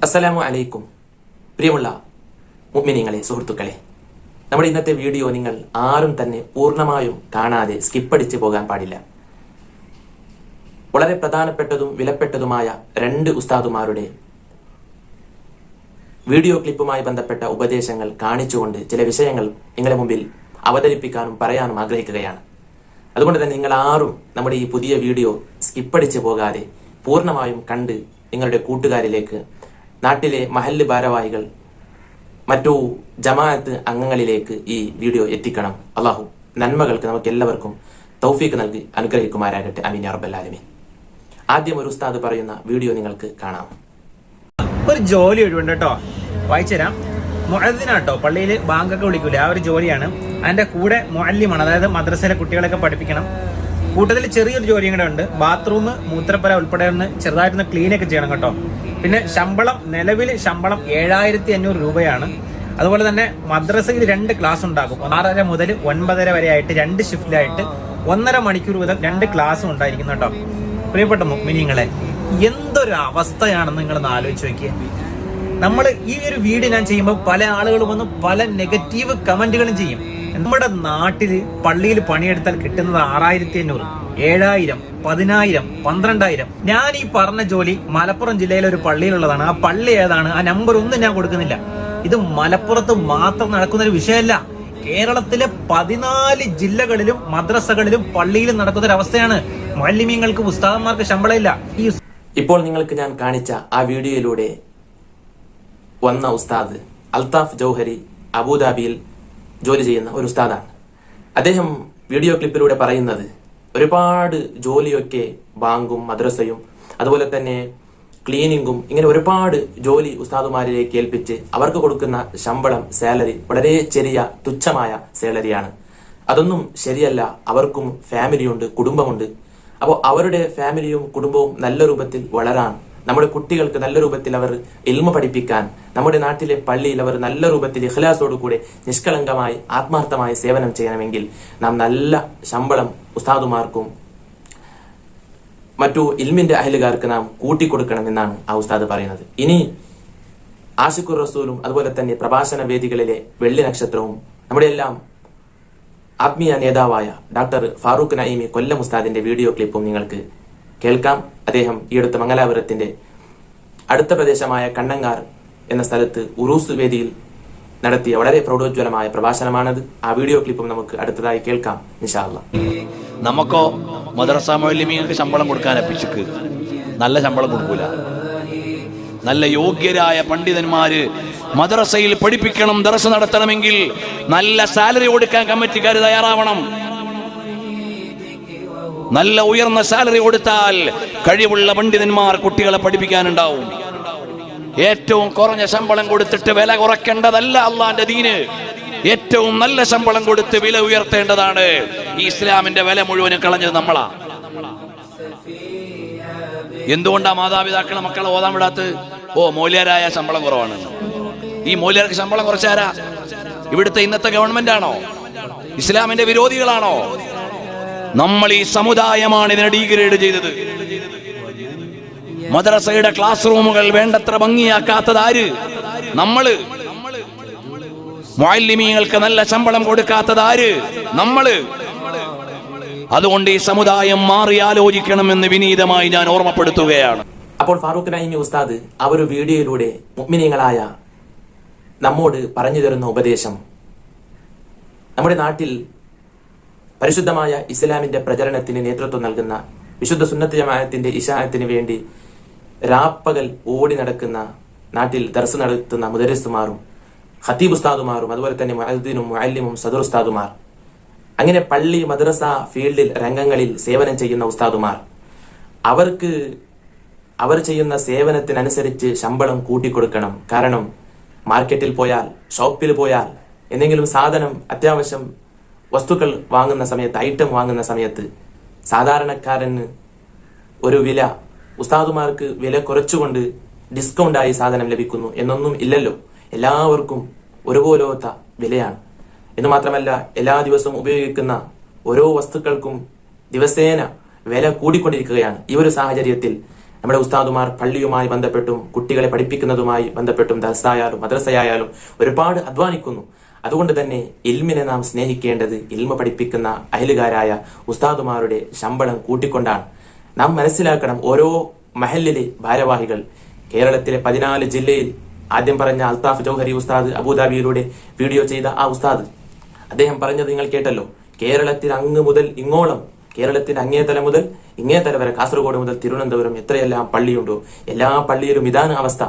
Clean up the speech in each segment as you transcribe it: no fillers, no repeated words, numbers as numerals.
അസ്സലാമു അലൈക്കും. പ്രിയമുള്ള മുഅ്മിനീങ്ങളെ, സുഹൃത്തുക്കളെ, നമ്മുടെ ഇന്നത്തെ വീഡിയോ നിങ്ങൾ ആരും തന്നെ പൂർണ്ണമായും കാണാതെ സ്കിപ്പടിച്ച് പോകാൻ പാടില്ല. വളരെ പ്രധാനപ്പെട്ടതും വിലപ്പെട്ടതുമായ രണ്ട് ഉസ്താദുമാരുടെ വീഡിയോ ക്ലിപ്പുമായി ബന്ധപ്പെട്ട ഉപദേശങ്ങൾ കാണിച്ചുകൊണ്ട് ചില വിഷയങ്ങൾ നിങ്ങളുടെ മുമ്പിൽ അവതരിപ്പിക്കാനും പറയാനും ആഗ്രഹിക്കുകയാണ്. അതുകൊണ്ട് തന്നെ നിങ്ങൾ ആരും നമ്മുടെ ഈ പുതിയ വീഡിയോ സ്കിപ്പടിച്ച് പോകാതെ പൂർണ്ണമായും കണ്ട് നിങ്ങളുടെ കൂട്ടുകാരിലേക്ക്, നാട്ടിലെ മഹല്ല് ഭാരവാഹികൾ, മറ്റു ജമാഅത്ത് അംഗങ്ങളിലേക്ക് ഈ വീഡിയോ എത്തിക്കണം. അള്ളാഹു നന്മകൾക്ക് നമുക്ക് എല്ലാവർക്കും തൗഫീഖ് നൽകി അനുഗ്രഹിക്കുമാരാകട്ടെ. ആമീൻ യാ റബ്ബൽ ആലമീൻ. ആദ്യം ഒരു ഉസ്താദ് പറയുന്ന വീഡിയോ നിങ്ങൾക്ക് കാണാം. ഒരു ജോലി ഒഴിവുണ്ട് കേട്ടോ, വായിച്ചുതരാം. മുഅദ്ദിനാട്ടോ, പള്ളിയിൽ ബാങ്കൊക്കെ വിളിക്കൂലേ, ആ ഒരു ജോലിയാണ്. അതിന്റെ കൂടെ മുഅല്ലിമാണ്, അതായത് മദ്രസയിലെ കുട്ടികളൊക്കെ പഠിപ്പിക്കണം. കൂട്ടത്തിൽ ചെറിയൊരു ജോലിയും കൂടെ ഉണ്ട്. ബാത്റൂം, മൂത്രപ്പുര ഉൾപ്പെടെ ഒന്ന് ചെറുതായിട്ടൊന്ന് ക്ലീനൊക്കെ ചെയ്യണം കേട്ടോ. പിന്നെ ശമ്പളം, നിലവിൽ ശമ്പളം 7500 രൂപയാണ്. അതുപോലെ തന്നെ മദ്രസയിൽ 2 ക്ലാസ് ഉണ്ടാകും. 6:30 മുതൽ 9:30 വരെ ആയിട്ട് 2 ഷിഫ്റ്റിലായിട്ട് 1.5 മണിക്കൂർ വീതം 2 ക്ലാസ്സും ഉണ്ടായിരിക്കും കേട്ടോ. പ്രിയപ്പെട്ട മുഅ്മിനീങ്ങളെ, എന്തൊരു അവസ്ഥയാണെന്ന് നിങ്ങളൊന്ന് ആലോചിച്ച് നോക്കിയേ. നമ്മൾ ഈ ഒരു വീഡിയോ ഞാൻ ചെയ്യുമ്പോൾ പല ആളുകളും വന്ന് പല നെഗറ്റീവ് കമന്റുകളും ചെയ്യും. നമ്മുടെ നാട്ടില് പള്ളിയിൽ പണിയെടുത്താൽ കിട്ടുന്നത് 6500, 7000, 10000, 12000. ഞാൻ ഈ പറഞ്ഞ ജോലി മലപ്പുറം ജില്ലയിലെ ഒരു പള്ളിയിലുള്ളതാണ്. ആ പള്ളി ഏതാണ്, ആ നമ്പർ ഒന്നും ഞാൻ കൊടുക്കുന്നില്ല. ഇത് മലപ്പുറത്ത് മാത്രം നടക്കുന്ന ഒരു വിഷയമല്ല, കേരളത്തിലെ 14 ജില്ലകളിലും മദ്രസകളിലും പള്ളിയിലും നടക്കുന്ന ഒരു അവസ്ഥയാണ്. മുഅല്ലിമീങ്ങൾക്ക്, ഉസ്താദന്മാർക്ക് ശമ്പളമില്ല. ഇപ്പോൾ നിങ്ങൾക്ക് ഞാൻ കാണിച്ച ആ വീഡിയോയിലൂടെ വന്ന ഉസ്താദ് അൽത്താഫ് ജൗഹരി അബുദാബിയിൽ ജോലി ചെയ്യുന്ന ഒരു ഉസ്താദാണ്. അദ്ദേഹം വീഡിയോ ക്ലിപ്പിലൂടെ പറയുന്നത് ഒരുപാട് ജോലിയൊക്കെ ബാങ്കും മദ്രസയും അതുപോലെ തന്നെ ക്ലീനിങ്ങും, ഇങ്ങനെ ഒരുപാട് ജോലി ഉസ്താദുമാരിലേക്ക് ഏൽപ്പിച്ച് അവർക്ക് കൊടുക്കുന്ന ശമ്പളം, സാലറി വളരെ ചെറിയ തുച്ഛമായ സാലറിയാണ്. അതൊന്നും ശരിയല്ല. അവർക്കും ഫാമിലിയുണ്ട്, കുടുംബമുണ്ട്. അപ്പോൾ അവരുടെ ഫാമിലിയും കുടുംബവും നല്ല രൂപത്തിൽ വളരാൻ, നമ്മുടെ കുട്ടികൾക്ക് നല്ല രൂപത്തിൽ അവർ ഇൽമ പഠിപ്പിക്കാൻ, നമ്മുടെ നാട്ടിലെ പള്ളിയിൽ അവർ നല്ല രൂപത്തിൽ ഇഖ്ലാസോടുകൂടെ നിഷ്കളങ്കമായി ആത്മാർത്ഥമായി സേവനം ചെയ്യണമെങ്കിൽ നാം നല്ല ശമ്പളം ഉസ്താദുമാർക്കും മറ്റു ഇൽമിന്റെ അഹലുകാർക്ക് നാം കൂട്ടിക്കൊടുക്കണമെന്നാണ് ആ ഉസ്താദ് പറയുന്നത്. ഇനി ആശിഖുർ റസൂലും അതുപോലെ തന്നെ പ്രഭാഷണ വേദികളിലെ വെള്ളി നക്ഷത്രവും നമ്മുടെ എല്ലാം ആത്മീയ നേതാവായ ഡോക്ടർ ഫാറൂഖ് നഈമി കൊല്ലം ഉസ്താദിന്റെ വീഡിയോ ക്ലിപ്പും നിങ്ങൾക്ക് കേൾക്കാം. അദ്ദേഹം ഈയടുത്ത മംഗലാപുരത്തിന്റെ അടുത്ത പ്രദേശമായ കണ്ണങ്ങാർ എന്ന സ്ഥലത്ത് ഉറൂസ് വേദിയിൽ നടത്തിയ വളരെ പ്രൗഢോജ്വലമായ പ്രഭാഷണമാണത്. ആ വീഡിയോ ക്ലിപ്പും നമുക്ക് അടുത്തതായി കേൾക്കാം ഇൻഷാ അല്ലാഹ്. നമുക്കോ മദ്രസ മുഅല്ലിമീങ്ങൾക്ക് ശമ്പളം കൊടുക്കാൻ അപ്പിച്ചിക്ക് നല്ല ശമ്പളം കൊടുക്കൂല. നല്ല യോഗ്യരായ പണ്ഡിതന്മാര് മദ്രസയിൽ പഠിപ്പിക്കണം, ദർസ് നടത്തണമെങ്കിൽ നല്ല സാലറി കൊടുക്കാൻ കമ്മിറ്റിക്കാർ തയ്യാറാവണം. നല്ല ഉയർന്ന സാലറി കൊടുത്താൽ കഴിവുള്ള പണ്ഡിതന്മാർ കുട്ടികളെ പഠിപ്പിക്കാനുണ്ടാവും. ഏറ്റവും കുറഞ്ഞ ശമ്പളം കൊടുത്തിട്ട് വില കുറയ്ക്കേണ്ടതല്ല അള്ളാന്റെ ദീന്. ഏറ്റവും നല്ല ശമ്പളം കൊടുത്ത് വില ഉയർത്തേണ്ടതാണ്. ഈ ഇസ്ലാമിന്റെ വില മുഴുവനും കളഞ്ഞത് നമ്മളാ. എന്തുകൊണ്ടാ മാതാപിതാക്കളെ മക്കളെ ഓതാൻ വിടാത്തത്? മൂല്യരായ ശമ്പളം കുറവാണ്. ഈ മൂല്യർക്ക് ശമ്പളം കുറച്ചാരാ? ഇവിടുത്തെ ഇന്നത്തെ ഗവൺമെന്റ് ആണോ? ഇസ്ലാമിന്റെ വിരോധികളാണോ? നമ്മൾ ഈ സമുദായമാണ് ഇതിനെ ഡീഗ്രേഡ് ചെയ്തത്. മദ്രസയുടെ ക്ലാസ് റൂമുകൾ വേണ്ടത്ര ഭംഗിയാക്കാത്തത് ആര്? നമ്മള്. മുഅല്ലിമീങ്ങൾക്ക് നല്ല ശമ്പളം കൊടുക്കാത്തത് ആര്? നമ്മള്. അതുകൊണ്ട് ഈ സമുദായം മാറി ആലോചിക്കണമെന്ന് വിനീതമായി ഞാൻ ഓർമ്മപ്പെടുത്തുകയാണ്. അപ്പോൾ ഫാറൂഖ് നഈമി ഉസ്താദ് ആ ഒരു വീഡിയോയിലൂടെ മുഅ്മിനീങ്ങളായ നമ്മോട് പറഞ്ഞു തരുന്ന ഉപദേശം, നമ്മുടെ നാട്ടിൽ പരിശുദ്ധമായ ഇസ്ലാമിന്റെ പ്രചരണത്തിന് നേതൃത്വം നൽകുന്ന വിശുദ്ധ സുന്നത്ത് ജമാഅത്തിന്റെ ഇശാഅത്തിന് വേണ്ടി രാപ്പകൽ ഓടി നടക്കുന്ന, നാട്ടിൽ ദർസ് നടത്തുന്ന മുദരിസുമാരും ഖതീബ് ഉസ്താദുമാരും അതുപോലെ തന്നെ മുഅദ്ദിനും മുഅല്ലിമും സദർ ഉസ്താദുമാർ, അങ്ങനെ പള്ളി മദ്രസ ഫീൽഡിൽ രംഗങ്ങളിൽ സേവനം ചെയ്യുന്ന ഉസ്താദുമാർ, അവർക്ക് അവർ ചെയ്യുന്ന സേവനത്തിനനുസരിച്ച് ശമ്പളം കൂട്ടിക്കൊടുക്കണം. കാരണം മാർക്കറ്റിൽ പോയാൽ, ഷോപ്പിൽ പോയാൽ, എന്തെങ്കിലും സാധനം, അത്യാവശ്യം വസ്തുക്കൾ വാങ്ങുന്ന സമയത്ത്, ഐറ്റം വാങ്ങുന്ന സമയത്ത് സാധാരണക്കാരന് ഒരു വില, ഉസ്താദുമാർക്ക് വില കുറച്ചുകൊണ്ട് ഡിസ്കൗണ്ടായി സാധനം ലഭിക്കുന്നു എന്നൊന്നും ഇല്ലല്ലോ. എല്ലാവർക്കും ഒരുപോലത്തെ വിലയാണ്. എന്ന് മാത്രമല്ല, എല്ലാ ദിവസവും ഉപയോഗിക്കുന്ന ഓരോ വസ്തുക്കൾക്കും ദിവസേന വില കൂടിക്കൊണ്ടിരിക്കുകയാണ്. ഈ ഒരു സാഹചര്യത്തിൽ നമ്മുടെ ഉസ്താദുമാർ പള്ളിയുമായി ബന്ധപ്പെട്ടും കുട്ടികളെ പഠിപ്പിക്കുന്നതുമായി ബന്ധപ്പെട്ടും ദർസായാലും മദ്രസയായാലും ഒരുപാട് അധ്വാനിക്കുന്നു. അതുകൊണ്ട് തന്നെ ഇൽമിനെ നാം സ്നേഹിക്കേണ്ടത് ഇൽമ പഠിപ്പിക്കുന്ന അയലുകാരായ ഉസ്താദുമാരുടെ ശമ്പളം കൂട്ടിക്കൊണ്ടാണ്. നാം മനസ്സിലാക്കണം, ഓരോ മഹല്ലിലെ ഭാരവാഹികൾ, കേരളത്തിലെ 14 ജില്ലയിൽ ആദ്യം പറഞ്ഞ അൽത്താഫ് ജൗഹരി ഉസ്താദ്, അബുദാബിയിലൂടെ വീഡിയോ ചെയ്ത ആ ഉസ്താദ്, അദ്ദേഹം പറഞ്ഞത് നിങ്ങൾ കേട്ടല്ലോ. കേരളത്തിൽ അങ്ങ് മുതൽ ഇങ്ങോളം, കേരളത്തിന്റെ അങ്ങേതല മുതൽ ഇങ്ങേതല വരെ, കാസർഗോഡ് മുതൽ തിരുവനന്തപുരം എത്രയെല്ലാം പള്ളിയുണ്ടോ എല്ലാ പള്ളിയിലും ഇതാണ് അവസ്ഥ.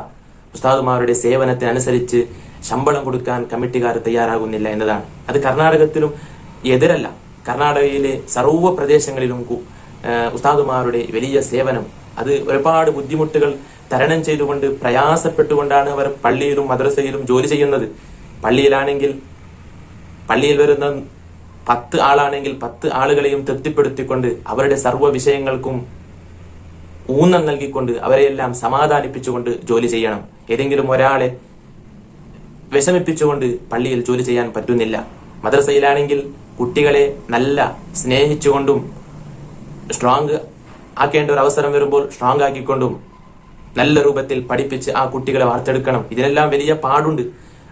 ഉസ്താദുമാരുടെ സേവനത്തിനനുസരിച്ച് ശമ്പളം കൊടുക്കാൻ കമ്മിറ്റിക്കാർ തയ്യാറാകുന്നില്ല എന്നതാണ്. അത് കർണാടകത്തിലും എതിരല്ല. കർണാടകയിലെ സർവ്വ പ്രദേശങ്ങളിലും ഉസ്താദുമാരുടെ വലിയ സേവനം, അത് ഒരുപാട് ബുദ്ധിമുട്ടുകൾ തരണം ചെയ്തുകൊണ്ട് പ്രയാസപ്പെട്ടുകൊണ്ടാണ് അവർ പള്ളിയിലും മദ്രസയിലും ജോലി ചെയ്യുന്നത്. പള്ളിയിലാണെങ്കിൽ പള്ളിയിൽ വരുന്ന 10 ആളാണെങ്കിൽ 10 ആളുകളെയും തൃപ്തിപ്പെടുത്തിക്കൊണ്ട് അവരുടെ സർവ്വ വിഷയങ്ങൾക്കും ഊന്നൽ നൽകിക്കൊണ്ട് അവരെയെല്ലാം സമാധാനിപ്പിച്ചുകൊണ്ട് ജോലി ചെയ്യണം. ഏതെങ്കിലും ഒരാളെ വിഷമിപ്പിച്ചുകൊണ്ട് പള്ളിയിൽ ജോലി ചെയ്യാൻ പറ്റുന്നില്ല. മദ്രസയിലാണെങ്കിൽ കുട്ടികളെ നല്ല സ്നേഹിച്ചുകൊണ്ടും സ്ട്രോങ് ആക്കേണ്ട ഒരു അവസരം വരുമ്പോൾ സ്ട്രോങ് ആക്കിക്കൊണ്ടും നല്ല രൂപത്തിൽ പഠിപ്പിച്ച് ആ കുട്ടികളെ വാർത്തെടുക്കണം. ഇതിനെല്ലാം വലിയ പാടുണ്ട്.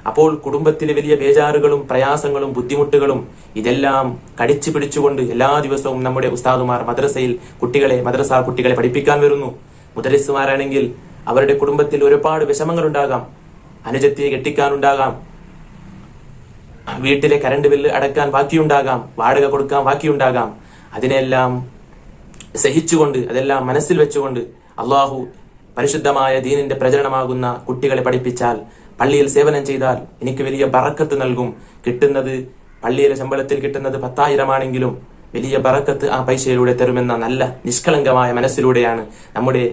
അപ്പോൾ കുടുംബത്തിലെ വലിയ ബേജാറുകളും പ്രയാസങ്ങളും ബുദ്ധിമുട്ടുകളും ഇതെല്ലാം കടിച്ചു പിടിച്ചുകൊണ്ട് എല്ലാ ദിവസവും നമ്മുടെ ഉസ്താദുമാർ മദ്രസ കുട്ടികളെ പഠിപ്പിക്കാൻ വരുന്നു. മുദരിസുമാരാണെങ്കിൽ അവരുടെ കുടുംബത്തിൽ ഒരുപാട് വിഷമങ്ങൾ ഉണ്ടാകാം. അനുജത്തിയെ കെട്ടിക്കാനുണ്ടാകാം, വീട്ടിലെ കറണ്ട് ബില്ല് അടക്കാൻ ബാക്കിയുണ്ടാകാം, വാടക കൊടുക്കാൻ ബാക്കിയുണ്ടാകാം. അതിനെല്ലാം സഹിച്ചുകൊണ്ട്, അതെല്ലാം മനസ്സിൽ വെച്ചുകൊണ്ട് അള്ളാഹു പരിശുദ്ധമായ ദീനിന്റെ പ്രചരണമാകുന്ന കുട്ടികളെ പഠിപ്പിച്ചാൽ, പള്ളിയിൽ സേവനം ചെയ്താൽ എനിക്ക് വലിയ ബറക്കത്ത് നൽകും. കിട്ടുന്നത് പള്ളിയിലെ ശമ്പളത്തിൽ കിട്ടുന്നത് 10,000 ആണെങ്കിലും വലിയ ബറക്കത്ത് ആ പൈസയിലൂടെ തരുമെന്ന നല്ല നിഷ്കളങ്കമായ മനസ്സിലൂടെയാണ് നമ്മുടെ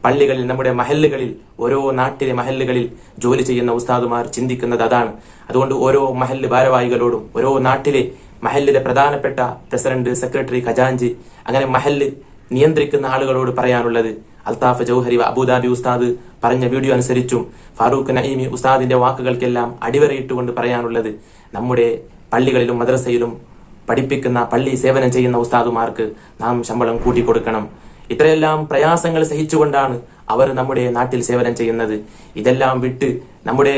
പള്ളികളിൽ, നമ്മുടെ മഹല്ലുകളിൽ, ഓരോ നാട്ടിലെ മഹല്ലുകളിൽ ജോലി ചെയ്യുന്ന ഉസ്താദുമാർ ചിന്തിക്കുന്നത് അതാണ്. അതുകൊണ്ട് ഓരോ മഹല്ല് ഭാരവാഹികളോടും, ഓരോ നാട്ടിലെ മഹല്ലിലെ പ്രധാനപ്പെട്ട പ്രസിഡന്റ്, സെക്രട്ടറി, ഖജാൻജി, അങ്ങനെ മഹല്ല് നിയന്ത്രിക്കുന്ന ആളുകളോട് പറയാനുള്ളത്, അൽത്താഫ് ജൗഹരി അബുദാബി ഉസ്താദ് പറഞ്ഞ വീഡിയോ അനുസരിച്ചും ഫാറൂഖ് നഈമി ഉസ്താദിന്റെ വാക്കുകൾക്കെല്ലാം അടിവരയിട്ടുകൊണ്ട് പറയാനുള്ളത്, നമ്മുടെ പള്ളികളിലും മദ്രസയിലും പഠിപ്പിക്കുന്ന, പള്ളി സേവനം ചെയ്യുന്ന ഉസ്താദുമാർക്ക് നാം ശമ്പളം കൂട്ടിക്കൊടുക്കണം. ഇത്രയെല്ലാം പ്രയാസങ്ങൾ സഹിച്ചുകൊണ്ടാണ് അവർ നമ്മുടെ നാട്ടിൽ സേവനം ചെയ്യുന്നത്. ഇതെല്ലാം വിട്ട് നമ്മുടെ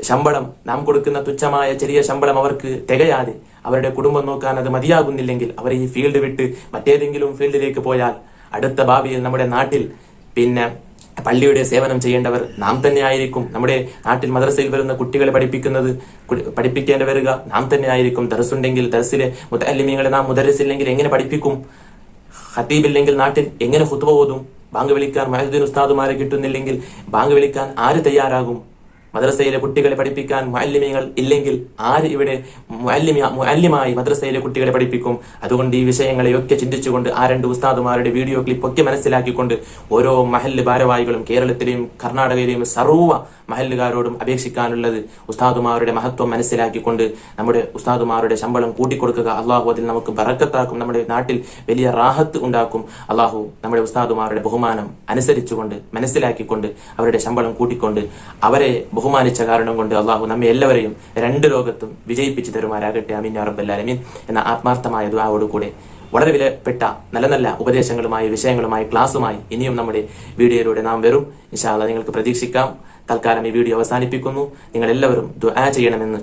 ശമ്പളം, നാം കൊടുക്കുന്ന തുച്ഛമായ ചെറിയ ശമ്പളം അവർക്ക് തികയാതെ അവരുടെ കുടുംബം നോക്കാൻ അത് മതിയാകുന്നില്ലെങ്കിൽ അവർ ഈ ഫീൽഡ് വിട്ട് മറ്റേതെങ്കിലും ഫീൽഡിലേക്ക് പോയാൽ അടുത്ത ഭാവിയിൽ നമ്മുടെ നാട്ടിൽ പിന്നെ പള്ളിയുടെ സേവനം ചെയ്യേണ്ടവർ നാം തന്നെ ആയിരിക്കും. നമ്മുടെ നാട്ടിൽ മദ്രസയിൽ വരുന്ന കുട്ടികളെ പഠിപ്പിക്കേണ്ടി വരിക നാം തന്നെ ആയിരിക്കും. ദർസുണ്ടെങ്കിൽ ദർസിലെ മുതഅല്ലിമീങ്ങളെ നാം മുദരിസില്ലെങ്കിൽ എങ്ങനെ പഠിപ്പിക്കും? ഖതീബില്ലെങ്കിൽ നാട്ടിൽ എങ്ങനെ ഖുത്ബ ഓതും? ബാങ്ക് വിളിക്കാൻ മുഅദ്ദിൻ ഉസ്താദുമാരെ കിട്ടുന്നില്ലെങ്കിൽ ബാങ്ക് വിളിക്കാൻ ആര് തയ്യാറാകും? മദ്രസയിലെ കുട്ടികളെ പഠിപ്പിക്കാൻ മുഅല്ലിമീങ്ങൾ ഇല്ലെങ്കിൽ ആര് ഇവിടെ മുഅല്ലിമായി മദ്രസയിലെ കുട്ടികളെ പഠിപ്പിക്കും? അതുകൊണ്ട് ഈ വിഷയങ്ങളെയൊക്കെ ചിന്തിച്ചുകൊണ്ട് ആ 2 ഉസ്താദുമാരുടെ വീഡിയോ ക്ലിപ്പ് ഒക്കെ മനസ്സിലാക്കിക്കൊണ്ട് ഓരോ മഹല്ല് ഭാരവാഹികളും കേരളത്തിലെയും കർണാടകയിലെയും സർവ്വ മഹല്ലുകാരോടും അപേക്ഷിക്കാനുള്ളത്, ഉസ്താദുമാരുടെ മഹത്വം മനസ്സിലാക്കിക്കൊണ്ട് നമ്മുടെ ഉസ്താദുമാരുടെ ശമ്പളം കൂട്ടിക്കൊടുക്കുക. അള്ളാഹു അതിൽ നമുക്ക് ബറക്കത്താക്കും, നമ്മുടെ നാട്ടിൽ വലിയ റാഹത്ത് ഉണ്ടാക്കും. അള്ളാഹു നമ്മുടെ ഉസ്താദുമാരുടെ ബഹുമാനം അനുസരിച്ചുകൊണ്ട്, മനസ്സിലാക്കിക്കൊണ്ട്, അവരുടെ ശമ്പളം കൂട്ടിക്കൊണ്ട്, അവരെ ബഹുമാനിച്ച കാരണം കൊണ്ട് അള്ളാഹു നമ്മെ എല്ലാവരെയും 2 ലോകത്തും വിജയിപ്പിച്ചു തരുമാരാകട്ടെ. ആമീൻ യാ റബ്ബൽ ആലമീൻ എന്ന ആത്മാർത്ഥമായ ദുആവോടുകൂടെ വളരെ വിലപ്പെട്ട നല്ല നല്ല ഉപദേശങ്ങളുമായി, വിഷയങ്ങളുമായി, ക്ലാസ്സുമായി ഇനിയും നമ്മുടെ വീഡിയോയിലൂടെ നാം വരും. ഇൻഷാ അല്ലാഹ് നിങ്ങൾക്ക് പ്രതീക്ഷിക്കാം. തൽക്കാലം ഈ വീഡിയോ അവസാനിപ്പിക്കുന്നു. നിങ്ങൾ എല്ലാവരും ദുആ ചെയ്യണമെന്ന്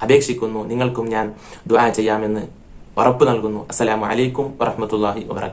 അപേക്ഷിക്കുന്നു. നിങ്ങൾക്കും ഞാൻ ദുആ ചെയ്യാമെന്ന് ഉറപ്പ് നൽകുന്നു. അസ്സലാമു അലൈക്കും വറഹ്മത്തുള്ളാഹി വബറകാതുഹു.